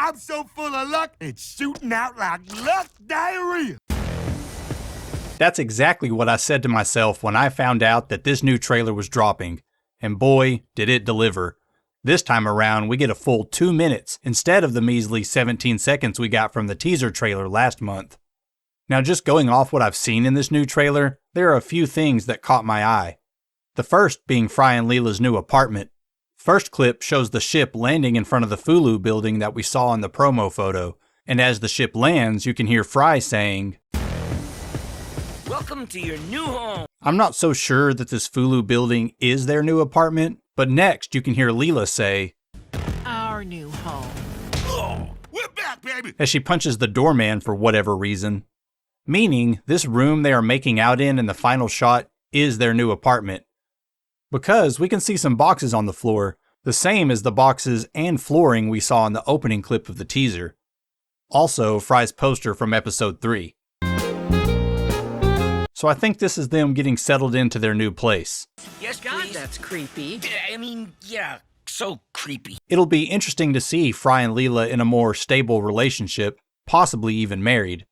I'm so full of luck, it's shooting out like luck diarrhea. That's exactly what I said to myself when I found out that this new trailer was dropping. And boy, did it deliver. This time around, we get a full 2 minutes instead of the measly 17 seconds we got from the teaser trailer last month. Now, just going off what I've seen in this new trailer, there are a few things that caught my eye. The first being Fry and Leela's new apartment. First clip shows the ship landing in front of the Fulu building that we saw in the promo photo, and as the ship lands, you can hear Fry saying, "Welcome to your new home." I'm not so sure that this Fulu building is their new apartment, but next you can hear Leela say, "Our new home." Oh, we're back, baby! As she punches the doorman for whatever reason. Meaning, this room they are making out in the final shot is their new apartment. Because we can see some boxes on the floor, the same as the boxes and flooring we saw in the opening clip of the teaser. Also, Fry's poster from episode 3. So I think this is them getting settled into their new place. Yes, God, please. that's creepy. Yeah, so creepy. It'll be interesting to see Fry and Leela in a more stable relationship, possibly even married.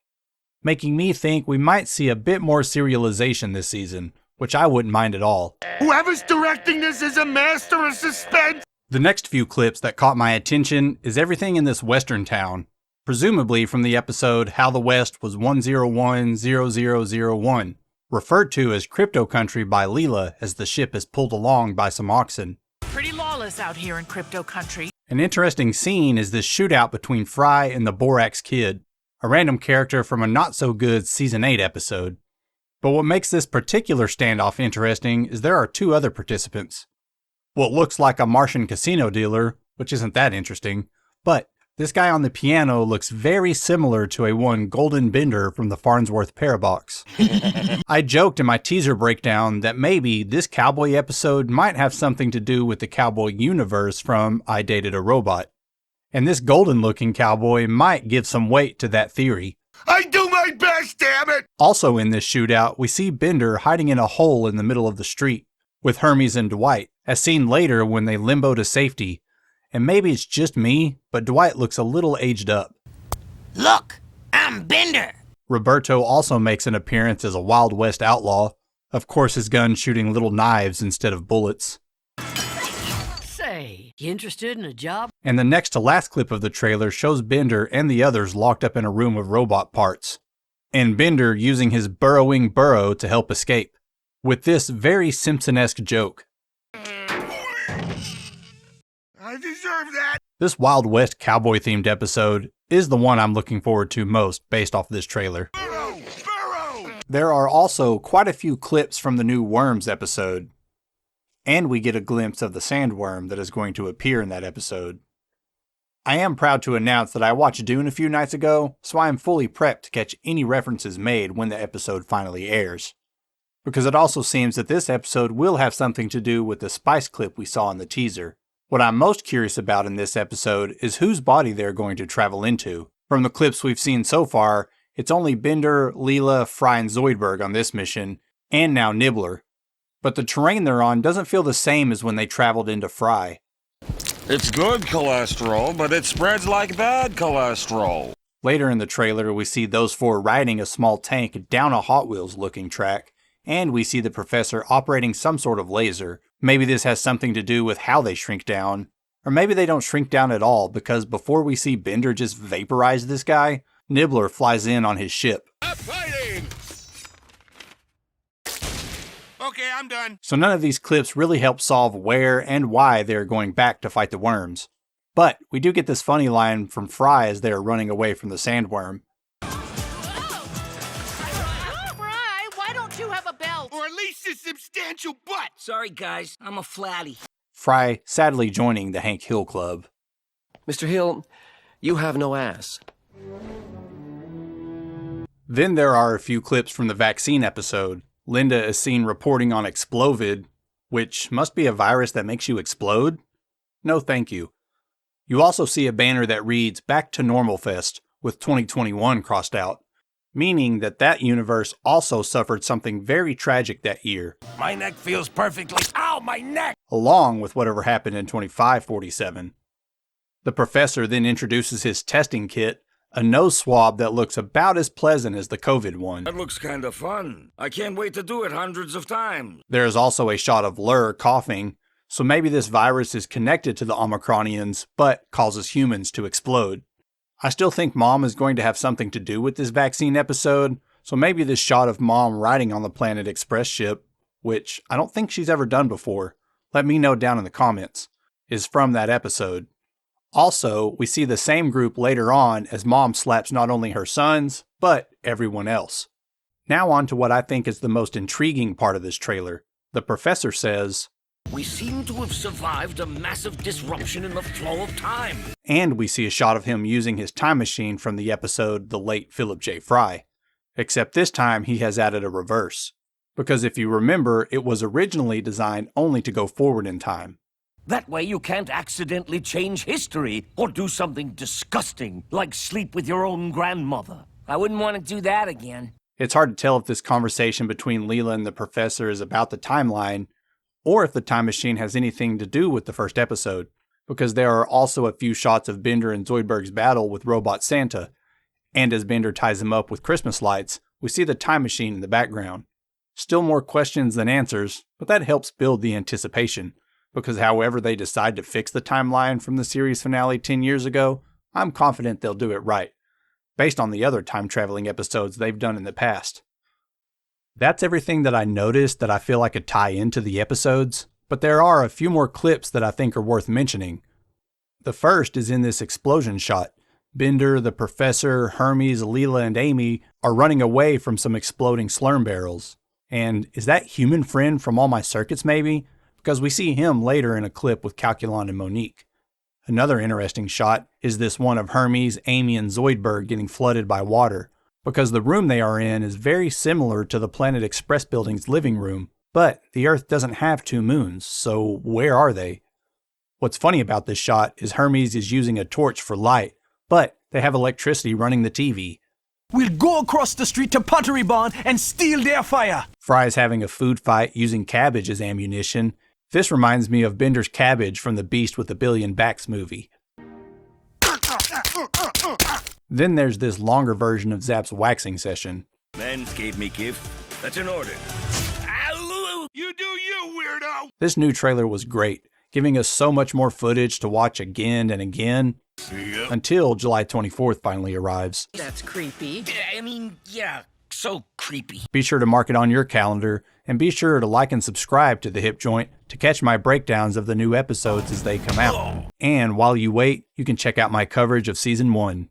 Making me think we might see a bit more serialization this season, which I wouldn't mind at all. Whoever's directing this is a master of suspense! The next few clips that caught my attention is everything in this western town, presumably from the episode How the West Was 1010001, referred to as Crypto Country by Leela as the ship is pulled along by some oxen. Pretty lawless out here in Crypto Country. An interesting scene is this shootout between Fry and the Borax Kid, a random character from a not-so-good Season 8 episode. But what makes this particular standoff interesting is there are 2 other participants. What looks like a Martian casino dealer, which isn't that interesting, but this guy on the piano looks very similar to a one Golden Bender from the Farnsworth Parabox. I joked in my teaser breakdown that maybe this cowboy episode might have something to do with the cowboy universe from I Dated a Robot. And this golden-looking cowboy might give some weight to that theory. I do my best, damn it! Also in this shootout, we see Bender hiding in a hole in the middle of the street, with Hermes and Dwight, as seen later when they limbo to safety. And maybe it's just me, but Dwight looks a little aged up. Look, I'm Bender. Roberto also makes an appearance as a Wild West outlaw, of course his gun shooting little knives instead of bullets. Say, you interested in a job? And the next to last clip of the trailer shows Bender and the others locked up in a room of robot parts, and Bender using his burrowing burrow to help escape, with this very Simpson-esque joke. I deserve that! This Wild West cowboy-themed episode is the one I'm looking forward to most based off this trailer. Burrow! Burrow! There are also quite a few clips from the new Worms episode, and we get a glimpse of the sandworm that is going to appear in that episode. I am proud to announce that I watched Dune a few nights ago, so I am fully prepped to catch any references made when the episode finally airs. Because it also seems that this episode will have something to do with the spice clip we saw in the teaser. What I'm most curious about in this episode is whose body they're going to travel into. From the clips we've seen so far, it's only Bender, Leela, Fry, and Zoidberg on this mission, and now Nibbler. But the terrain they're on doesn't feel the same as when they traveled into Fry. It's good cholesterol, but it spreads like bad cholesterol. Later in the trailer, we see those 4 riding a small tank down a Hot Wheels looking track, and we see the professor operating some sort of laser. Maybe this has something to do with how they shrink down. Or maybe they don't shrink down at all, because before we see Bender just vaporize this guy, Nibbler flies in on his ship. I'm fighting! Okay, I'm done. So none of these clips really help solve where and why they are going back to fight the worms. But we do get this funny line from Fry as they are running away from the sandworm. Fry, why don't you have a belt? Or at least a substantial butt! Sorry, guys, I'm a flatty. Fry sadly joining the Hank Hill Club. Mr. Hill, you have no ass. Then there are a few clips from the vaccine episode. Linda is seen reporting on Explovid, which must be a virus that makes you explode? No thank you. You also see a banner that reads Back to Normal Fest with 2021 crossed out, meaning that that universe also suffered something very tragic that year. My neck feels perfectly. Ow, my neck! Along with whatever happened in 2547. The professor then introduces his testing kit, a nose swab that looks about as pleasant as the COVID one. That looks kind of fun. I can't wait to do it hundreds of times. There is also a shot of Lur coughing, so maybe this virus is connected to the Omicronians, but causes humans to explode. I still think Mom is going to have something to do with this vaccine episode, so maybe this shot of Mom riding on the Planet Express ship, which I don't think she's ever done before, let me know down in the comments, is from that episode. Also, we see the same group later on as Mom slaps not only her sons, but everyone else. Now on to what I think is the most intriguing part of this trailer. The professor says, We seem to have survived a massive disruption in the flow of time. and we see a shot of him using his time machine from the episode The Late Philip J. Fry. Except this time he has added a reverse. Because if you remember, it was originally designed only to go forward in time. That way you can't accidentally change history or do something disgusting, like sleep with your own grandmother. I wouldn't want to do that again. It's hard to tell if this conversation between Leela and the professor is about the timeline, or if the time machine has anything to do with the first episode, because there are also a few shots of Bender and Zoidberg's battle with Robot Santa, and as Bender ties him up with Christmas lights, we see the time machine in the background. Still more questions than answers, but that helps build the anticipation, because however they decide to fix the timeline from the series finale 10 years ago, I'm confident they'll do it right, based on the other time-traveling episodes they've done in the past. That's everything that I noticed that I feel like could tie into the episodes, but there are a few more clips that I think are worth mentioning. The first is in this explosion shot. Bender, the professor, Hermes, Leela, and Amy are running away from some exploding slurm barrels. And is that human friend from All My Circuits maybe? Because we see him later in a clip with Calculon and Monique. Another interesting shot is this one of Hermes, Amy, and Zoidberg getting flooded by water, because the room they are in is very similar to the Planet Express building's living room, but the Earth doesn't have two moons, so where are they? What's funny about this shot is Hermes is using a torch for light, but they have electricity running the TV. We'll go across the street to Pottery Barn and steal their fire. Fry's having a food fight using cabbage as ammunition. This reminds me of Bender's cabbage from the Beast with a Billion Backs movie. Then there's this longer version of Zap's waxing session. Mans gave me gift. That's an order. You do you, weirdo! This new trailer was great, giving us so much more footage to watch again and again, until July 24th finally arrives. That's creepy. I mean, yeah, so creepy. Be sure to mark it on your calendar, and be sure to like and subscribe to The Hip Joint to catch my breakdowns of the new episodes as they come out. And while you wait, you can check out my coverage of Season 1.